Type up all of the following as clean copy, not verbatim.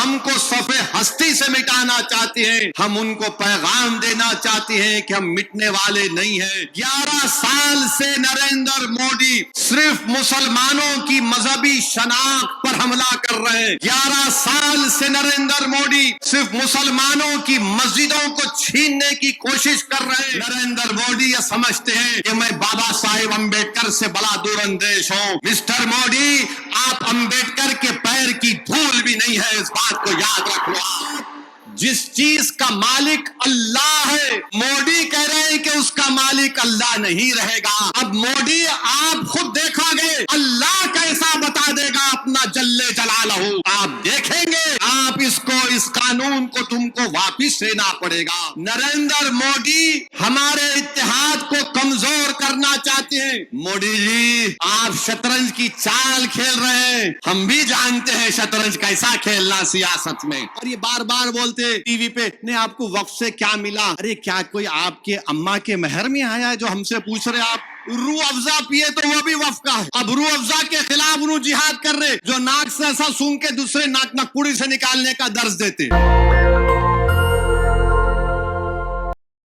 ہم کو صفِ ہستی سے مٹانا چاہتے ہیں، ہم ان کو پیغام دینا چاہتے ہیں کہ ہم مٹنے والے نہیں ہیں۔ 11 سال سے نریندر مودی صرف مسلمانوں کی مذہبی شناخت پر حملہ کر رہے ہیں۔ 11 سال سے نریندر مودی صرف مسلمانوں کی مسجدوں کو چھیننے کی کوشش کر رہے ہیں۔ نریندر مودی یہ سمجھتے ہیں کہ میں بابا صاحب امبیڈکر سے بڑا دور اندیش ہوں۔ مسٹر مودی، آپ امبیڈکر کے پیر کی دھول بھی نہیں ہے، اس بات کو یاد رکھ لو۔ آپ جس چیز کا مالک اللہ ہے، مودی کہہ رہے ہیں کہ اس کا مالک اللہ نہیں رہے گا۔ اب مودی آپ خود دیکھو گے اللہ کیسا بتا دے گا اپنا جل جلالہ، آپ دیکھیں گے۔ آپ اس قانون کو تم کو واپس لینا پڑے گا۔ نریندر مودی ہمارے اتحاد کو کمزور کرنا چاہتے ہیں۔ مودی جی، آپ شطرنج کی چال کھیل رہے ہیں، ہم بھی جانتے ہیں شطرنج کیسا کھیلنا سیاست میں، اور یہ بار بار بولتے ٹی وی پہ نے آپ کو وقف سے کیا ملا۔ ارے کیا کوئی آپ کے اماں کے مہر میں آیا ہے جو ہم سے پوچھ رہے آپ روح افزا پیے تو وہ بھی وقف کا ہے؟ اب روح افزا کے خلاف انہوں جہاد کر رہے جو ناک سے ایسا سونگ کے دوسرے ناک نکپوڑی سے نکالنے کا درس دیتے۔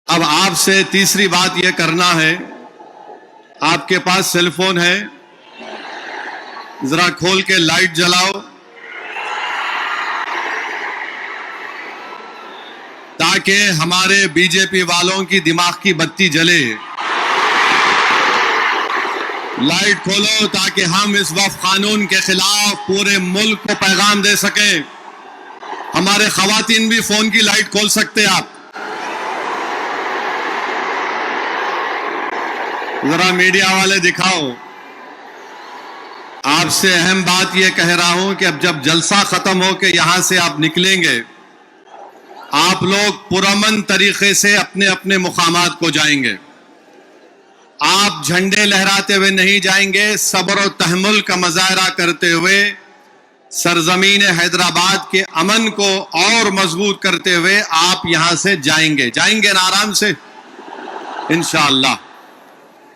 اب آپ سے تیسری بات یہ کرنا ہے، آپ کے پاس سیل فون ہے، ذرا کھول کے لائٹ جلاؤ تاکہ ہمارے بی جے پی والوں کی دماغ کی بتی جلے۔ لائٹ کھولو تاکہ ہم اس وقف قانون کے خلاف پورے ملک کو پیغام دے سکیں۔ ہمارے خواتین بھی فون کی لائٹ کھول سکتے آپ۔ ذرا میڈیا والے دکھاؤ۔ آپ سے اہم بات یہ کہہ رہا ہوں کہ اب جب جلسہ ختم ہو کے یہاں سے آپ نکلیں گے، آپ لوگ پرامن طریقے سے اپنے اپنے مقامات کو جائیں گے۔ آپ جھنڈے لہراتے ہوئے نہیں جائیں گے، صبر و تحمل کا مظاہرہ کرتے ہوئے سرزمین حیدرآباد کے امن کو اور مضبوط کرتے ہوئے آپ یہاں سے جائیں گے نا آرام سے انشاءاللہ۔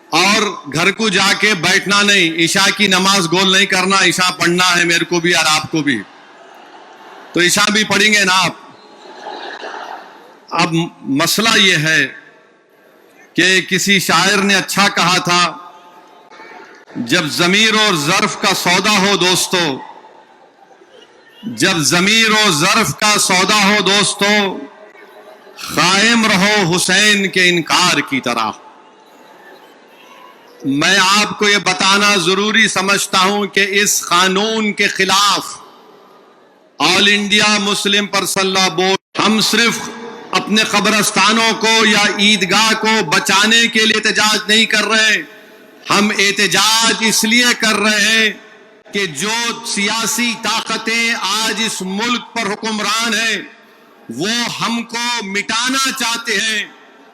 اور گھر کو جا کے بیٹھنا نہیں، عشاء کی نماز گول نہیں کرنا، عشاء پڑھنا ہے میرے کو بھی اور آپ کو بھی، تو عشاء بھی پڑھیں گے نا آپ۔ اب مسئلہ یہ ہے کہ کسی شاعر نے اچھا کہا تھا، جب ضمیر اور ظرف کا سودا ہو دوستو، جب ضمیر و ظرف کا سودا ہو دوستو، قائم رہو حسین کے انکار کی طرح۔ میں آپ کو یہ بتانا ضروری سمجھتا ہوں کہ اس قانون کے خلاف آل انڈیا مسلم پرسنل لا بورڈ ہم صرف اپنے قبرستانوں کو یا عیدگاہ کو بچانے کے لیے احتجاج نہیں کر رہے، ہم احتجاج اس لیے کر رہے ہیں کہ جو سیاسی طاقتیں آج اس ملک پر حکمران ہیں وہ ہم کو مٹانا چاہتے ہیں،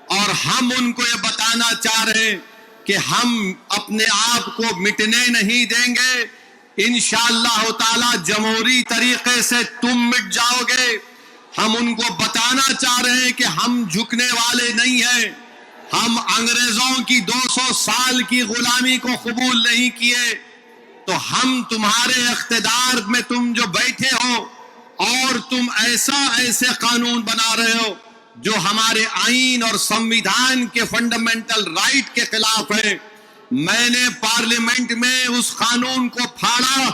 اور ہم ان کو یہ بتانا چاہ رہے ہیں کہ ہم اپنے آپ کو مٹنے نہیں دیں گے۔ انشاءاللہ تعالی جمہوری طریقے سے تم مٹ جاؤ گے۔ ہم ان کو بتانا چاہ رہے ہیں کہ ہم جھکنے والے نہیں ہیں، ہم انگریزوں کی 200 سال کی غلامی کو قبول نہیں کیے، تو ہم تمہارے اقتدار میں تم جو بیٹھے ہو اور تم ایسے قانون بنا رہے ہو جو ہمارے آئین اور سمویدھان کے فنڈامنٹل رائٹ کے خلاف ہے۔ میں نے پارلیمنٹ میں اس قانون کو پھاڑا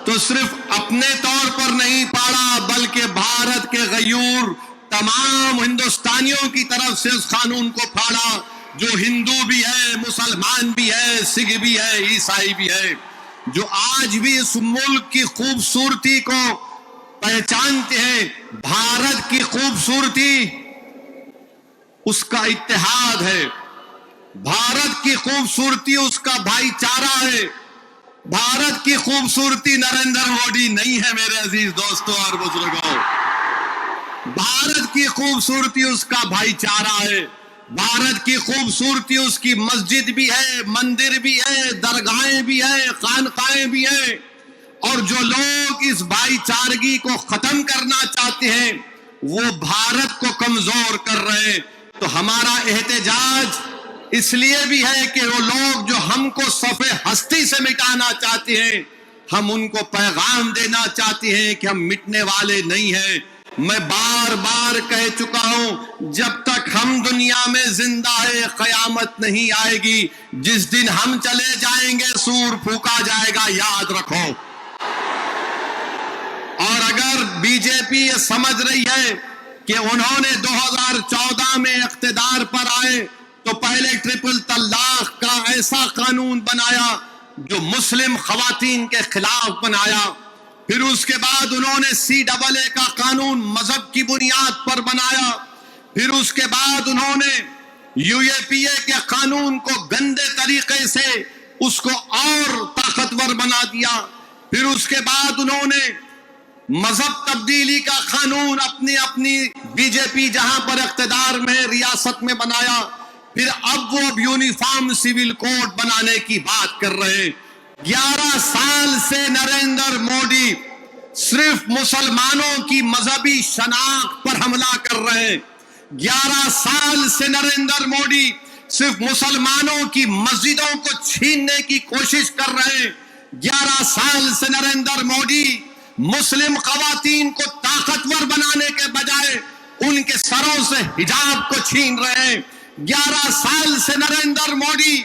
تو صرف اپنے طور پر نہیں پھاڑا بلکہ بھارت کے غیور تمام ہندوستانیوں کی طرف سے اس قانون کو پھاڑا، جو ہندو بھی ہے، مسلمان بھی ہے، سکھ بھی ہے، عیسائی بھی ہے، جو آج بھی اس ملک کی خوبصورتی کو پہچانتے ہیں۔ بھارت کی خوبصورتی اس کا اتحاد ہے، بھارت کی خوبصورتی اس کا بھائی چارہ ہے، بھارت کی خوبصورتی نریندر مودی نہیں ہے میرے عزیز دوستوں اور بزرگوں۔ بھارت کی خوبصورتی اس کا بھائی چارہ ہے، بھارت کی خوبصورتی اس کی مسجد بھی ہے، مندر بھی ہے، درگاہیں بھی ہیں، خانقاہیں بھی ہیں، اور جو لوگ اس بھائی چارگی کو ختم کرنا چاہتے ہیں وہ بھارت کو کمزور کر رہے ہیں۔ تو ہمارا احتجاج اس لیے بھی ہے کہ وہ لوگ جو ہم کو صفِ ہستی سے مٹانا چاہتے ہیں ہم ان کو پیغام دینا چاہتے ہیں کہ ہم مٹنے والے نہیں ہیں۔ میں بار بار کہہ چکا ہوں، جب تک ہم دنیا میں زندہ ہے قیامت نہیں آئے گی۔ جس دن ہم چلے جائیں گے سور پھونکا جائے گا، یاد رکھو۔ اور اگر بی جے پی یہ سمجھ رہی ہے کہ انہوں نے 2014 میں اقتدار پر آئے تو پہلے ٹرپل طلاق کا ایسا قانون بنایا جو مسلم خواتین کے خلاف بنایا، پھر اس کے بعد انہوں نے CAA کا قانون مذہب کی بنیاد پر بنایا، پھر اس کے بعد انہوں نے UAPA کے قانون کو گندے طریقے سے اس کو اور طاقتور بنا دیا، پھر اس کے بعد انہوں نے مذہب تبدیلی کا قانون اپنی بی جے پی جہاں پر اقتدار میں ریاست میں بنایا، پھر اب وہ یونیفارم سول کوڈ بنانے کی بات کر رہے ہیں۔ 11 سال سے نریندر مودی صرف مسلمانوں کی مذہبی شناخت پر حملہ کر رہے ہیں۔ 11 سال سے نریندر مودی صرف مسلمانوں کی مسجدوں کو چھیننے کی کوشش کر رہے ہیں۔ 11 سال سے نریندر مودی مسلم خواتین کو طاقتور بنانے کے بجائے ان کے سروں سے حجاب کو چھین رہے ہیں۔ 11 سال سے نریندر مودی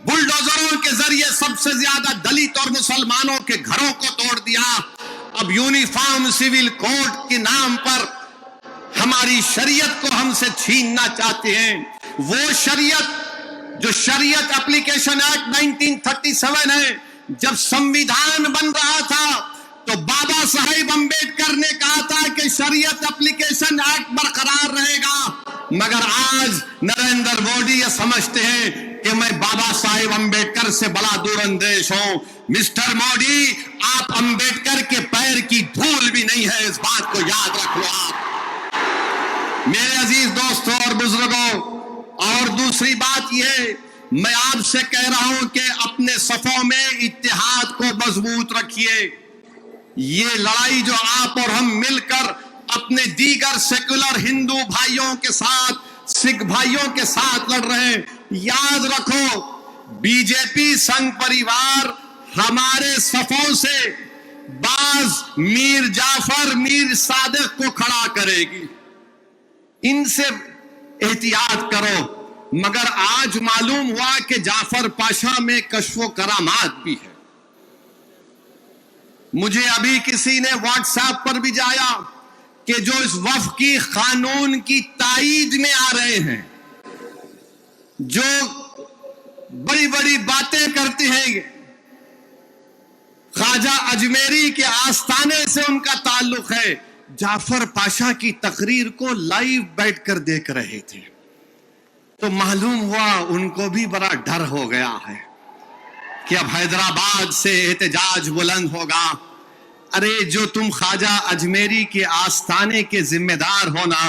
بلڈوزروں کے ذریعے سب سے زیادہ دلت اور مسلمانوں کے گھروں کو توڑ دیا۔ اب یونیفارم سول کوڈ کے نام پر ہماری شریعت کو ہم سے چھیننا چاہتے ہیں۔ وہ شریعت جو شریعت اپلیکیشن ایکٹ 1937 ہے، جب سمویدھان بن رہا تھا تو بابا صاحب امبیڈکر نے کہا تھا کہ شریعت اپلیکیشن ایکٹ برقرار رہے گا، مگر آج نریندر مودی یہ سمجھتے ہیں کہ میں بابا صاحب امبیڈکر سے بڑا دور اندیش ہوں۔ مسٹر مودی، آپ امبیڈکر کے پیر کی دھول بھی نہیں ہے، اس بات کو یاد رکھو آپ۔ میرے عزیز دوستوں اور بزرگوں، اور دوسری بات یہ، میں آپ سے کہہ رہا ہوں کہ اپنے صفوں میں اتحاد کو مضبوط رکھیے۔ یہ لڑائی جو آپ اور ہم مل کر اپنے دیگر سیکولر ہندو بھائیوں کے ساتھ، سکھ بھائیوں کے ساتھ لڑ رہے ہیں، یاد رکھو بی جے پی سنگھ پریوار ہمارے صفوں سے بعض میر جعفر، میر صادق کو کھڑا کرے گی، ان سے احتیاط کرو۔ مگر آج معلوم ہوا کہ جعفر پاشا میں کشف و کرامات بھی ہے۔ مجھے ابھی کسی نے واٹس ایپ پر بھی جایا کہ جو اس وفقی قانون کی تائید میں آ رہے ہیں، جو بڑی بڑی باتیں کرتے ہیں، خواجہ اجمیری کے آستانے سے ان کا تعلق ہے، جعفر پاشا کی تقریر کو لائیو بیٹھ کر دیکھ رہے تھے، تو معلوم ہوا ان کو بھی بڑا ڈر ہو گیا ہے کہ اب حیدرآباد سے احتجاج بلند ہوگا۔ ارے جو تم خواجہ اجمیری کے آستانے کے ذمہ دار ہونا،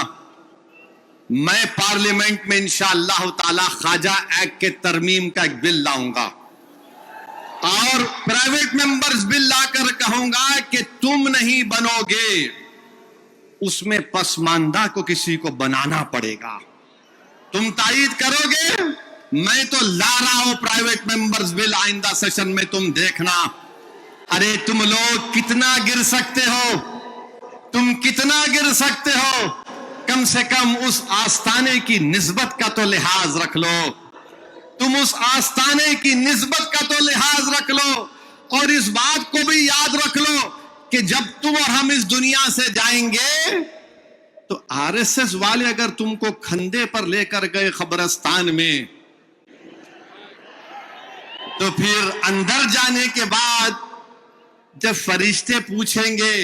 میں پارلیمنٹ میں انشاءاللہ تعالی خواجہ ایکٹ کے ترمیم کا ایک بل لاؤں گا اور پرائیویٹ ممبرز بل لا کر کہوں گا کہ تم نہیں بنو گے، اس میں پسماندہ کو کسی کو بنانا پڑے گا۔ تم تائید کرو گے، میں تو لا رہا ہوں پرائیویٹ ممبرز بل، آئندہ سیشن میں تم دیکھنا۔ ارے تم لوگ کتنا گر سکتے ہو، تم کتنا گر سکتے ہو، کم سے کم اس آستانے کی نسبت کا تو لحاظ رکھ لو، تم اس آستانے کی نسبت کا تو لحاظ رکھ لو، اور اس بات کو بھی یاد رکھ لو کہ جب تم اور ہم اس دنیا سے جائیں گے تو RSS والے اگر تم کو کھندے پر لے کر گئے قبرستان میں، تو پھر اندر جانے کے بعد جب فرشتے پوچھیں گے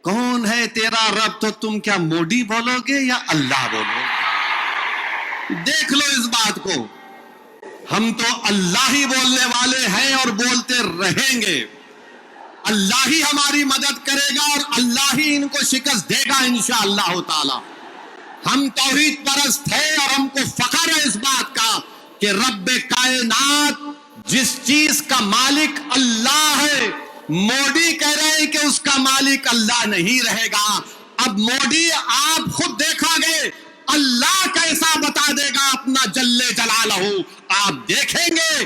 کون ہے تیرا رب، تو تم کیا مودی بولو گے یا اللہ بولو گے؟ دیکھ لو اس بات کو، ہم تو اللہ ہی بولنے والے ہیں اور بولتے رہیں گے۔ اللہ ہی ہماری مدد کرے گا اور اللہ ہی ان کو شکست دے گا انشاءاللہ تعالی۔ ہم توحید پرست ہیں اور ہم کو فخر ہے اس بات کا کہ رب کائنات جس چیز کا مالک اللہ ہے، مودی کہہ رہے ہیں کہ اس کا مالک اللہ نہیں رہے گا۔ اب مودی آپ خود دیکھو گے اللہ کیسا بتا دے گا اپنا جل جلالہ، آپ دیکھیں گے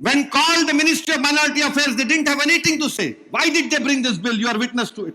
when called the Ministry of Minority Affairs, they didn't have anything to say. Why did they bring this bill? You are witness to it.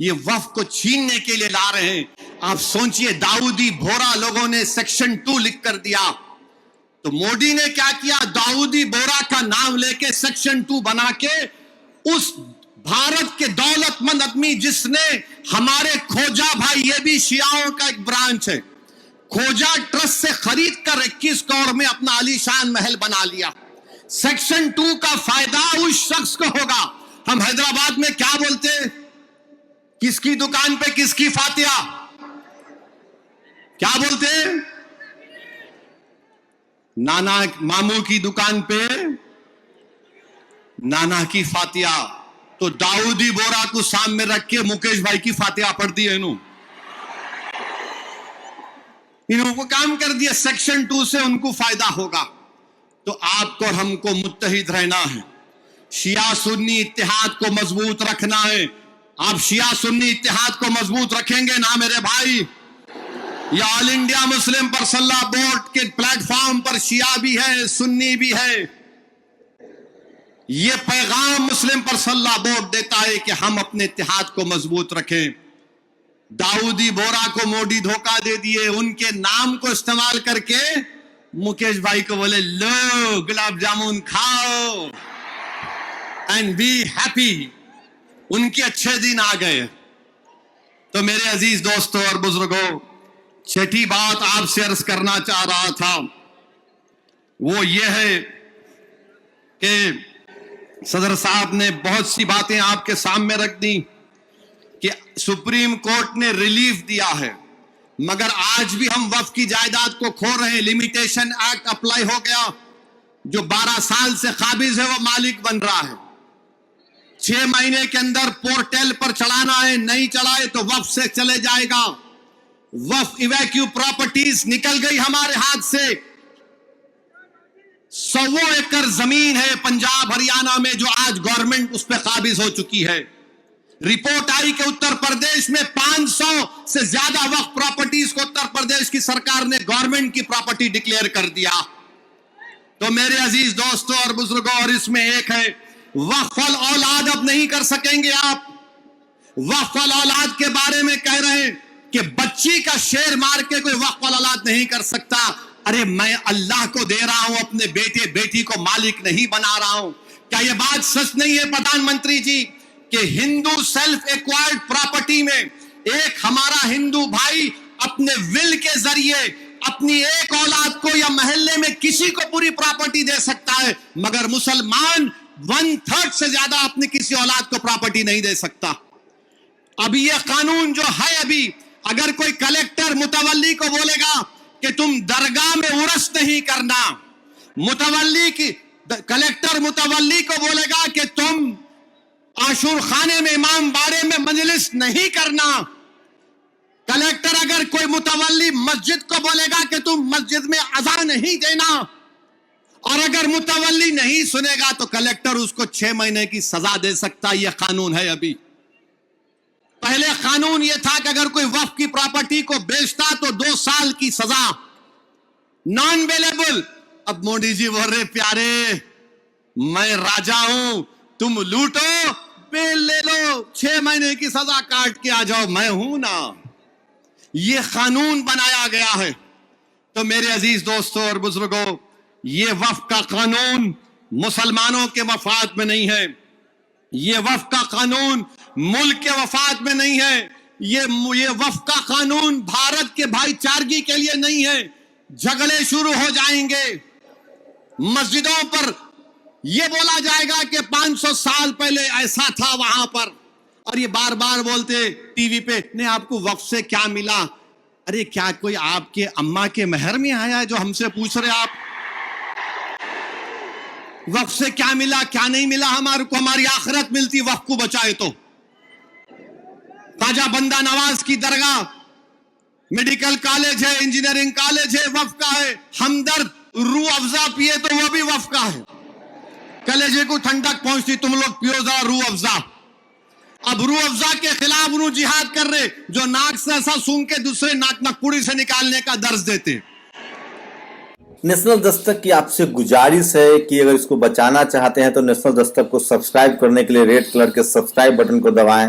یہ وقف کو چھیننے کے لیے لا رہے ہیں. آپ سوچئے داؤدی بورا لوگوں نے سیکشن 2 لکھ کر دیا تو مودی نے کیا کیا؟ داؤدی بورا کا نام لے کے سیکشن 2 بنا کے اس بھارت کے دولت مند آدمی جس نے ہمارے کھوجا بھائی، یہ بھی شیعوں کا ایک برانچ ہے، کھوجا ٹرسٹ سے خرید کر 21 کروڑ میں اپنا عالی شان محل بنا لیا. سیکشن 2 کا فائدہ اس شخص کو ہوگا. ہم حیدرآباد میں کیا بولتے؟ کس کی دکان پہ کس کی فاتحہ؟ کیا بولتے؟ نانا ماموں کی دکان پہ نانا کی فاتحہ. تو داؤدی بورا کو سامنے رکھ کے مکیش بھائی کی فاتحہ پڑھ دی ہے انہوں کو کام کر دیا. سیکشن 2 سے ان کو فائدہ ہوگا. تو آپ کو اور ہم کو متحد رہنا ہے، شیعہ سنی اتحاد کو مضبوط رکھنا ہے. آپ شیعہ سنی اتحاد کو مضبوط رکھیں گے نا میرے بھائی؟ یہ آل انڈیا مسلم پرسنل لا بورڈ کے پلیٹ فارم پر شیعہ بھی ہے، سنی بھی ہے. یہ پیغام مسلم پرسنل لا بورڈ دیتا ہے کہ ہم اپنے اتحاد کو مضبوط رکھیں. داؤدی بورا کو مودی دھوکہ دے دیے، ان کے نام کو استعمال کر کے مکیش بھائی کو بولے لو گلاب جامن کھاؤ اینڈ بی ہیپی. ان کے اچھے دن آ گئے. تو میرے عزیز دوستوں اور بزرگوں، چھٹی بات آپ سے عرض کرنا چاہ رہا تھا وہ یہ ہے کہ صدر صاحب نے بہت سی باتیں آپ کے سامنے رکھ دی کہ سپریم کورٹ نے ریلیف دیا ہے، مگر آج بھی ہم وقف کی جائیداد کو کھو رہے ہیں. لمیٹیشن ایکٹ اپلائی ہو گیا، جو 12 سال سے قابض ہے وہ مالک بن رہا ہے. 6 مہینے کے اندر پورٹل پر چڑھانا ہے، نہیں چڑھائے تو وقف سے چلے جائے گا. وقف ایویکیو پراپرٹیز نکل گئی ہمارے ہاتھ سے. 100 ایکڑ زمین ہے پنجاب ہریانہ میں جو آج گورنمنٹ اس پہ قابض ہو چکی ہے. رپورٹ آئی کہ اتر پردیش میں 500 سے زیادہ وقف پراپرٹیز کو اتر پردیش کی سرکار نے گورنمنٹ کی پراپرٹی ڈکلیئر کر دیا. تو میرے عزیز دوستوں اور بزرگوں، اور اس میں ایک ہے وقف الاولاد اب نہیں کر سکیں گے آپ. وقف الاولاد کے بارے میں کہہ رہے ہیں کہ بچی کا شیر مار کے کوئی وقف الاولاد نہیں کر سکتا. ارے میں اللہ کو دے رہا ہوں، اپنے بیٹے بیٹی کو مالک نہیں بنا رہا ہوں. کیا یہ بات سچ نہیں ہے پردھان منتری جی کہ ہندو سیلف ایکوائرڈ پراپرٹی میں ایک ہمارا ہندو بھائی اپنے ول کے ذریعے اپنی ایک اولاد کو یا محلے میں کسی کو پوری پراپرٹی دے سکتا ہے، مگر مسلمان 1/3 سے زیادہ اپنی کسی اولاد کو پراپرٹی نہیں دے سکتا. ابھی یہ قانون جو ہے، ابھی اگر کوئی کلیکٹر متولی کو بولے گا کہ تم درگاہ میں عرس نہیں کرنا، کلیکٹر متولی کو بولے گا کہ تم عاشور خانے میں امام باڑے میں مجلس نہیں کرنا، کلیکٹر اگر کوئی متولی مسجد کو بولے گا کہ تم مسجد میں اذان نہیں دینا، اور اگر متولی نہیں سنے گا تو کلیکٹر اس کو 6 مہینے کی سزا دے سکتا. یہ قانون ہے. ابھی پہلے قانون یہ تھا کہ اگر کوئی وقف کی پراپرٹی کو بیچتا تو 2 سال کی سزا، نان بیلیبل. اب مودی جی بول رہے پیارے میں راجا ہوں، تم لوٹو بیل لے لو، 6 مہینے کی سزا کاٹ کے آ جاؤ، میں ہوں نا. یہ قانون بنایا گیا ہے. تو میرے عزیز دوستوں اور بزرگوں، یہ وقف کا قانون مسلمانوں کے مفاد میں نہیں ہے، یہ وقف کا قانون ملک کے وفاد میں نہیں ہے، یہ وقف کا قانون بھارت کے بھائی چارگی کے لیے نہیں ہے. جھگڑے شروع ہو جائیں گے مسجدوں پر، یہ بولا جائے گا کہ 500 سال پہلے ایسا تھا وہاں پر، اور یہ بار بار بولتے ٹی وی پہ نہیں آپ کو وقف سے کیا ملا. ارے کیا کوئی آپ کے اماں کے مہر میں آیا ہے جو ہم سے پوچھ رہے آپ وقف سے کیا ملا کیا نہیں ملا؟ ہمارے کو ہماری آخرت ملتی وقف کو بچائے تو. خواجہ بندہ نواز کی درگاہ میڈیکل کالج ہے، انجینئرنگ کالج ہے، وقف کا ہے. ہمدرد روح افزا پیے تو وہ بھی وقف کا ہے. کلیجے کو ٹھنڈک پہنچتی، تم لوگ پیو ذرا روح افزا. اب روح افزا کے خلاف انہوں جہاد کر رہے جو ناک سے ایسا سونگ کے دوسرے نکپوڑی سے نکالنے کا درس دیتے. نیشنل دستک کی آپ سے گزارش ہے کہ اگر اس کو بچانا چاہتے ہیں تو نیشنل دستک کو سبسکرائب کرنے کے لیے ریڈ کلر کے سبسکرائب بٹن کو دبائیں،